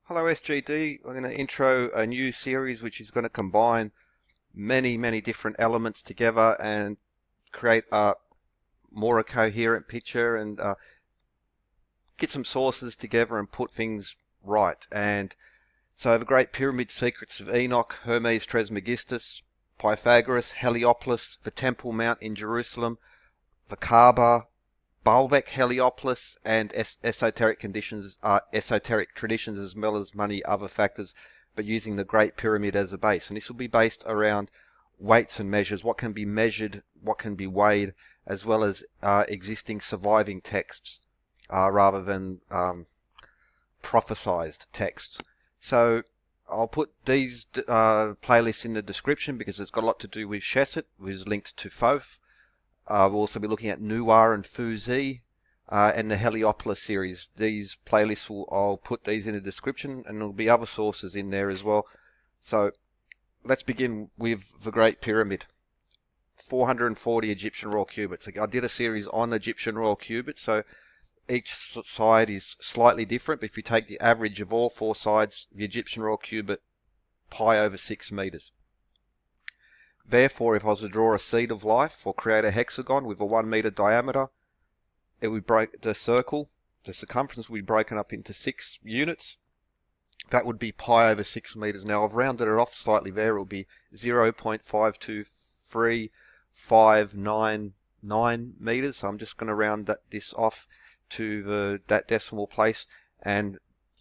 Hello SGD, I'm going to intro a new series which is going to combine many different elements together and create a more coherent picture and get some sources together and put things right. And so I have a great pyramid secrets of Enoch, Hermes Trismegistus, Pythagoras, Heliopolis, the Temple Mount in Jerusalem, the Kaaba, Baalbek, Heliopolis, and esoteric traditions as well as many other factors, but using the Great Pyramid as a base. And this will be based around weights and measures, what can be measured, what can be weighed, as well as existing surviving texts, rather than prophesized texts. So I'll put these playlists in the description because it's got a lot to do with Seshat, which is linked to Thoth. We'll also be looking at Nuar and Fuzi and the Heliopolis series. These playlists, I'll put these in the description, and there'll be other sources in there as well. So let's begin with the Great Pyramid. 440 Egyptian Royal Cubits. I did a series on Egyptian Royal Cubits, so each side is slightly different, but if you take the average of all four sides, the Egyptian Royal Cubit, pi over 6 meters. Therefore, if I was to draw a seed of life or create a hexagon with a 1 meter diameter, it would break the circle. The circumference would be broken up into 6 units. That would be pi over 6 meters. Now I've rounded it off slightly there. It will be 0.52359 meters. So I'm just going to round this off to that decimal place, and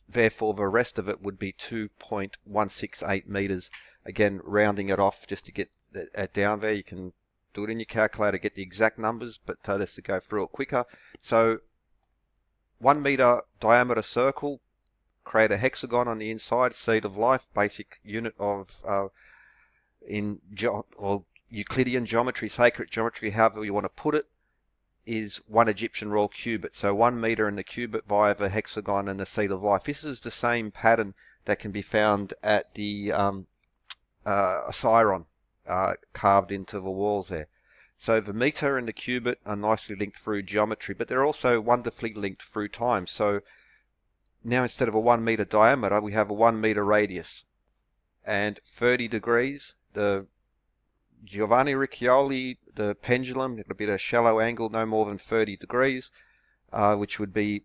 therefore the rest of it would be 2.168 meters. Again, rounding it off just to get down there. You can do it in your calculator, get the exact numbers, but just to go through it quicker. So 1 meter diameter circle, create a hexagon on the inside, seed of life, basic unit of or Euclidean geometry, sacred geometry, however you want to put it, is 1 Egyptian Royal Cubit. So 1 meter in the cubit via the hexagon and the seed of life. This is the same pattern that can be found at the Siron, carved into the walls there. So the meter and the cubit are nicely linked through geometry, but they're also wonderfully linked through time. So now instead of a 1 meter diameter, we have a 1 meter radius. And 30 degrees, the Giovanni Riccioli, the pendulum, it'll be at a shallow angle, no more than 30 degrees, which would be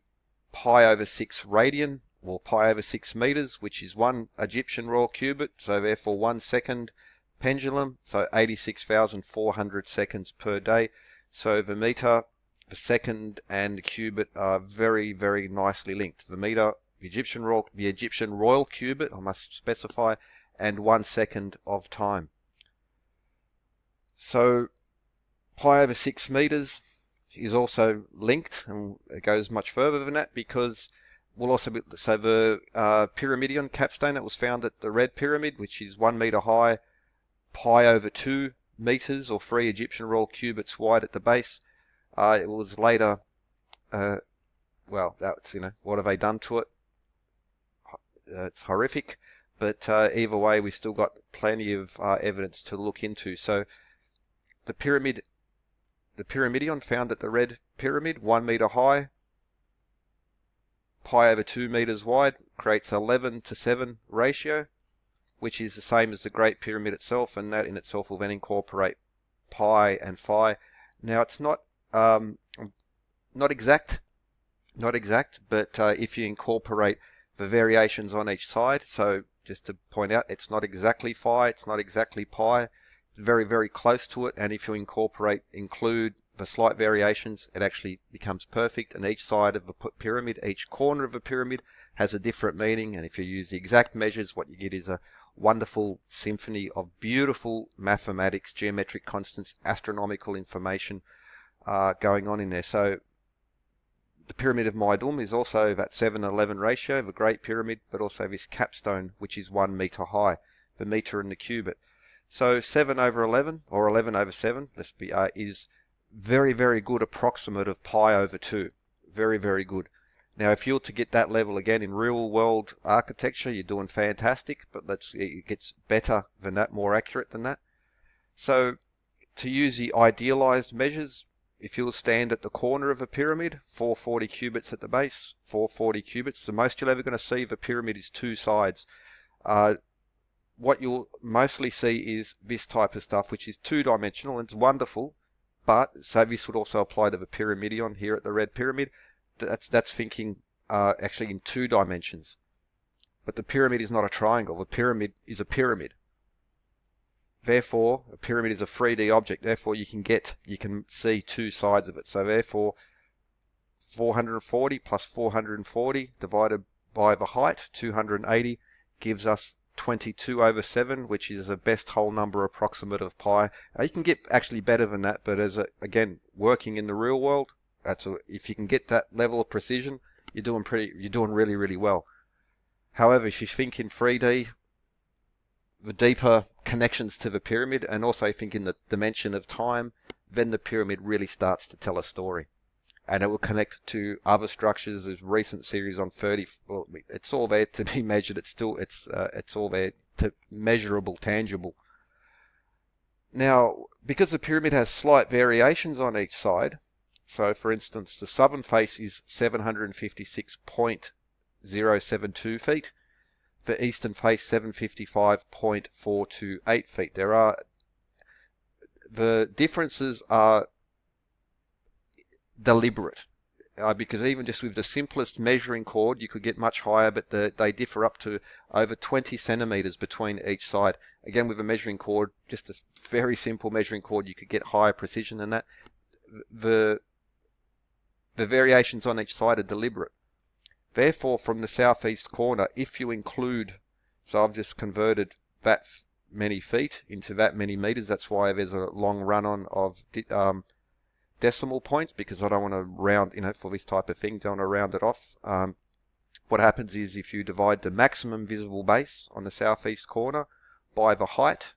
pi over 6 radian, or pi over 6 meters, which is 1 Egyptian Royal Cubit, so therefore 1 second pendulum, so 86,400 seconds per day. So the meter, the second, and the cubit are very nicely linked. The meter, the Egyptian Royal Cubit, I must specify, and 1 second of time. So pi over 6 meters is also linked, and it goes much further than that, because we'll also be, so the pyramidion capstone that was found at the Red Pyramid, which is 1 meter high, pi over 2 meters, or 3 Egyptian Royal Cubits wide at the base. It was later, well, that's, what have they done to it? It's horrific, but either way, we still got plenty of evidence to look into. So the pyramidion found at the Red Pyramid, 1 meter high, pi over 2 meters wide, creates 11:7 ratio, which is the same as the Great Pyramid itself, and that in itself will then incorporate pi and phi. Now it's not exact, but if you incorporate the variations on each side, so just to point out, it's not exactly phi, it's not exactly pi, very close to it, and if you include the slight variations, it actually becomes perfect, and each side of the pyramid, each corner of the pyramid has a different meaning, and if you use the exact measures, what you get is a wonderful symphony of beautiful mathematics, geometric constants, astronomical information going on in there. So the Pyramid of Meidum is also that 7:11 ratio, the Great Pyramid, but also this capstone, which is 1 meter high, the meter and the cubit. So 7/11, or 11/7, is very good approximate of pi over 2. Very good. Now, if you're to get that level again in real world architecture, you're doing fantastic, but it gets better than that, more accurate than that. So to use the idealized measures, if you'll stand at the corner of a pyramid, 440 cubits at the base, 440 cubits, the most you're ever going to see of a pyramid is two sides. What you'll mostly see is this type of stuff, which is two-dimensional, and it's wonderful, but, so this would also apply to the pyramidion here at the red pyramid, that's thinking actually in two dimensions. But the pyramid is not a triangle, the pyramid is a pyramid. Therefore, a pyramid is a 3D object. Therefore, you can see two sides of it. So therefore, 440 plus 440 divided by the height, 280, gives us 22/7, which is the best whole number approximate of pi. You can get actually better than that, but again, working in the real world, if you can get that level of precision, you're doing really, really well. However, if you think in 3D, the deeper connections to the pyramid, and also think in the dimension of time, then the pyramid really starts to tell a story. And it will connect to other structures. There's recent series on 30. Well, it's all there to be measured. It's all there to measurable, tangible. Now, because the pyramid has slight variations on each side, so for instance, the southern face is 756.072 feet. The eastern face 755.428 feet. The differences are deliberate, because even just with the simplest measuring cord, you could get much higher, but they differ up to over 20 centimeters between each side. Again, with a measuring cord, just a very simple measuring cord, you could get higher precision than that. The variations on each side are deliberate. Therefore, from the southeast corner, if you include, so I've just converted that many feet into that many meters. That's why there's a long run-on of decimal points, because I don't want to round, for this type of thing, don't want to round it off. What happens is if you divide the maximum visible base on the southeast corner by the height,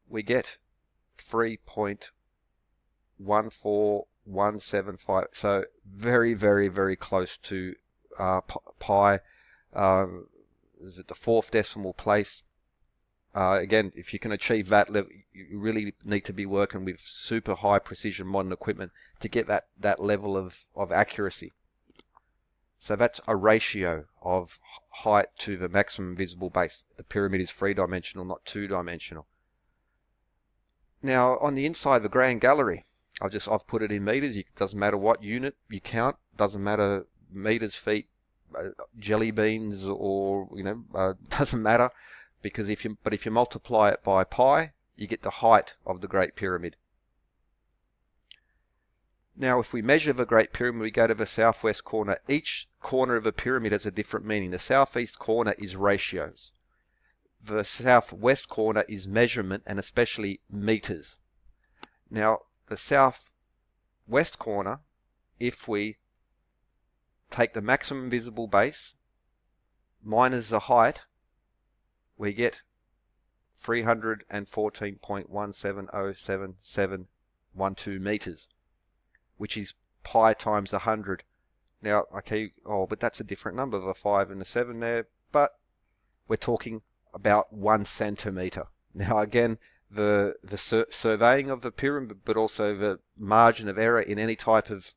we get 3.14175. So very, very, very close to pi. Is it the fourth decimal place? Again, if you can achieve that level, you really need to be working with super high precision modern equipment to get that level of accuracy. So that's a ratio of height to the maximum visible base. The pyramid is three-dimensional, not two-dimensional. Now, on the inside of the Grand Gallery, I've put it in meters. It doesn't matter what unit you count. Doesn't matter meters, feet, jelly beans, or doesn't matter, because if you multiply it by pi, you get the height of the Great Pyramid. Now, if we measure the Great Pyramid, we go to the southwest corner. Each corner of a pyramid has a different meaning. The southeast corner is ratios. The southwest corner is measurement, and especially meters. Now, the southwest corner, if we take the maximum visible base minus the height, we get 314.1707712 meters, which is pi times 100. Now, okay, but that's a different number, the 5 and the 7 there, but we're talking about 1 centimeter. Now, again, the surveying of the pyramid, but also the margin of error in any type of,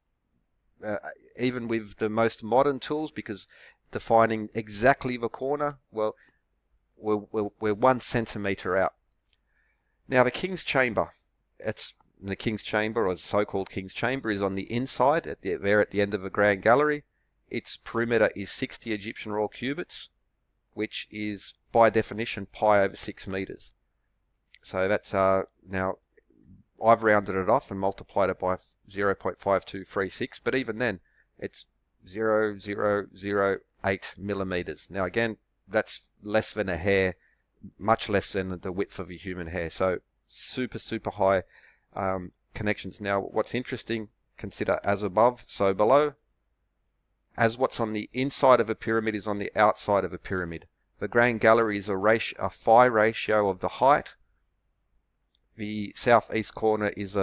even with the most modern tools, because defining exactly the corner, well, we're 1 centimeter out. Now, the King's Chamber, the King's Chamber, or the so-called King's Chamber, is on the inside, there at the end of the Grand Gallery. Its perimeter is 60 Egyptian Royal Cubits, which is, by definition, pi over 6 meters. So that's, now, I've rounded it off and multiplied it by 0.5236, but even then, it's 0.008 millimeters. Now, again, that's less than a hair, much less than the width of a human hair. So super, super high connections. Now, what's interesting, consider as above, so below. As what's on the inside of a pyramid is on the outside of a pyramid. The Grand Gallery is a phi ratio of the height. The southeast corner is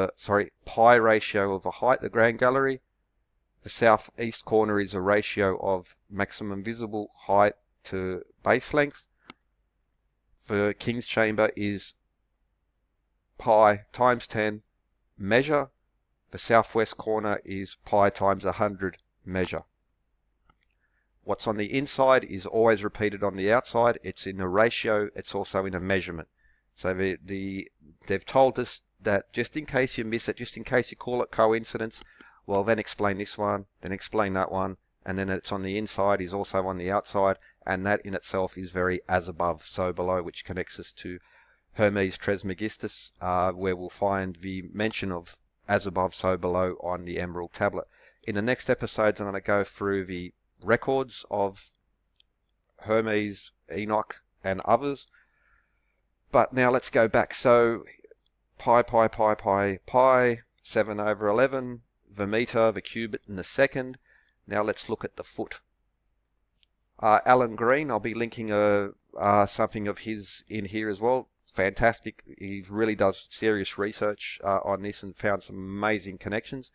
pi ratio of the height, the Grand Gallery. The southeast corner is a ratio of maximum visible height to base length. The King's Chamber is pi times 10 measure. The southwest corner is pi times 100 measure. What's on the inside is always repeated on the outside. It's in a ratio. It's also in a measurement. So they've told us that just in case you miss it, just in case you call it coincidence, well, then explain this one, then explain that one, and then it's on the inside is also on the outside, and that in itself is very as above, so below, which connects us to Hermes Trismegistus, where we'll find the mention of as above, so below on the emerald tablet. In the next episodes, I'm going to go through the records of Hermes, Enoch, and others. But now let's go back. So pi, 7 over 11, the meter, the cubit, and the second. Now let's look at the foot. Alan Green, I'll be linking something of his in here as well. Fantastic. He really does serious research on this and found some amazing connections.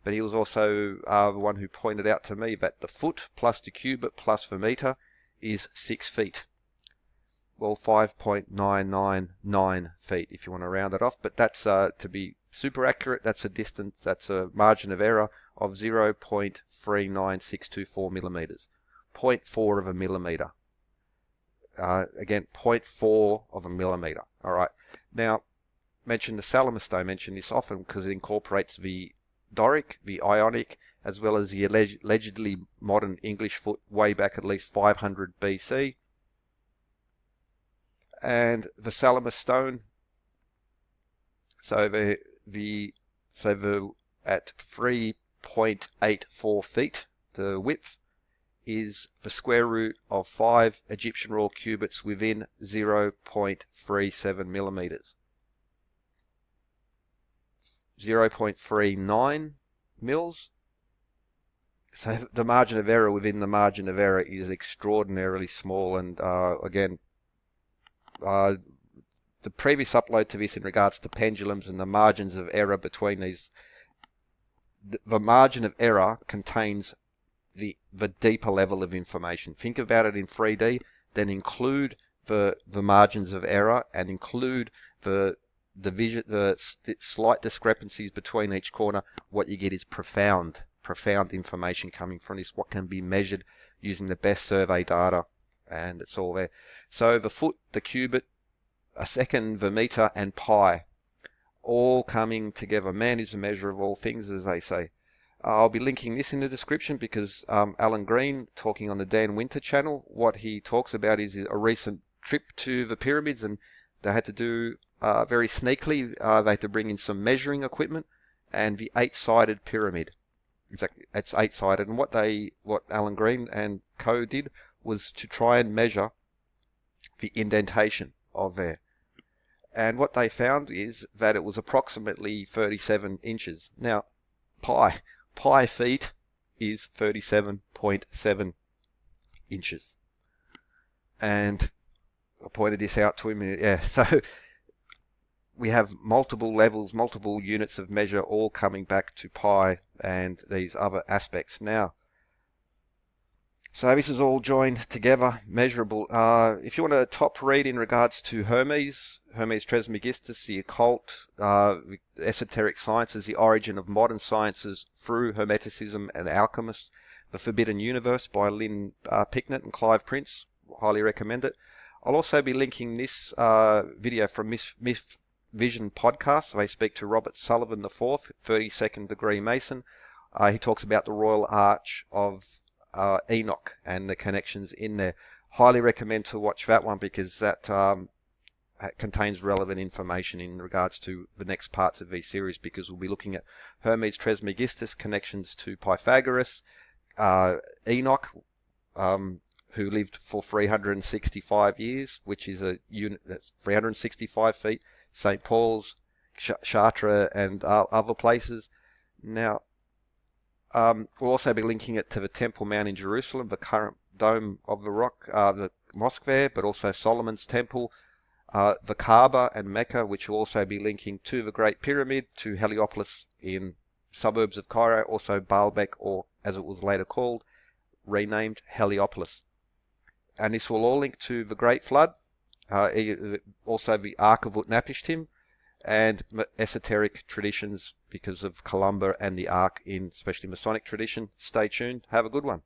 But he was also the one who pointed out to me that the foot plus the cubit plus the meter is 6 feet. Well, 5.999 feet if you want to round it off. But that's, to be super accurate, that's a distance, that's a margin of error of 0.39624 millimeters. 0.4 of a millimeter. Again, 0.4 of a millimeter. All right. Now, mention the Salamis stone. Mention this often because it incorporates the Doric, the Ionic, as well as the allegedly modern English foot way back at least 500 BC. And the Salamis stone. So at 3.84 feet, the width is the square root of 5 Egyptian Royal Cubits within 0.37 millimeters. 0.39 mils. So the margin of error within the margin of error is extraordinarily small. And again, the previous upload to this in regards to pendulums and the margins of error between these, the margin of error contains the deeper level of information. Think about it in 3D, then include the margins of error and include the slight discrepancies between each corner. What you get is profound information coming from this, what can be measured using the best survey data, and it's all there. So the foot, the cubit, a second, the meter, and pi, all coming together. Man is the measure of all things, as they say. I'll be linking this in the description because Alan Green, talking on the Dan Winter channel, what he talks about is a recent trip to the pyramids, and they had to do very sneakily, they had to bring in some measuring equipment and the 8-sided pyramid. Exactly, it's 8-sided, and what Alan Green and co did was to try and measure the indentation of there. And what they found is that it was approximately 37 inches. Now, pi feet is 37.7 inches. And I pointed this out to him. Yeah, so we have multiple levels, multiple units of measure, all coming back to pi and these other aspects. Now, so this is all joined together, measurable. If you want a top read in regards to Hermes Trismegistus, the occult, the esoteric sciences, the origin of modern sciences through Hermeticism and alchemists, The Forbidden Universe by Lynn Picknett and Clive Prince, highly recommend it. I'll also be linking this video from Myth Vision podcast. They speak to Robert Sullivan IV, 32nd degree Mason. He talks about the Royal Arch of Enoch and the connections in there. Highly recommend to watch that one because that contains relevant information in regards to the next parts of these series, because we'll be looking at Hermes Trismegistus, connections to Pythagoras, Enoch, who lived for 365 years, which is a unit that's 365 feet, St. Paul's, Chartres, and other places. Now, we'll also be linking it to the Temple Mount in Jerusalem, the current Dome of the Rock, the mosque there, but also Solomon's Temple, the Kaaba and Mecca, which will also be linking to the Great Pyramid, to Heliopolis in suburbs of Cairo, also Baalbek, or as it was later called, renamed Heliopolis. And this will all link to the Great Flood, also the Ark of Utnapishtim, and esoteric traditions because of Columba and the Ark in especially Masonic tradition. Stay tuned. Have a good one.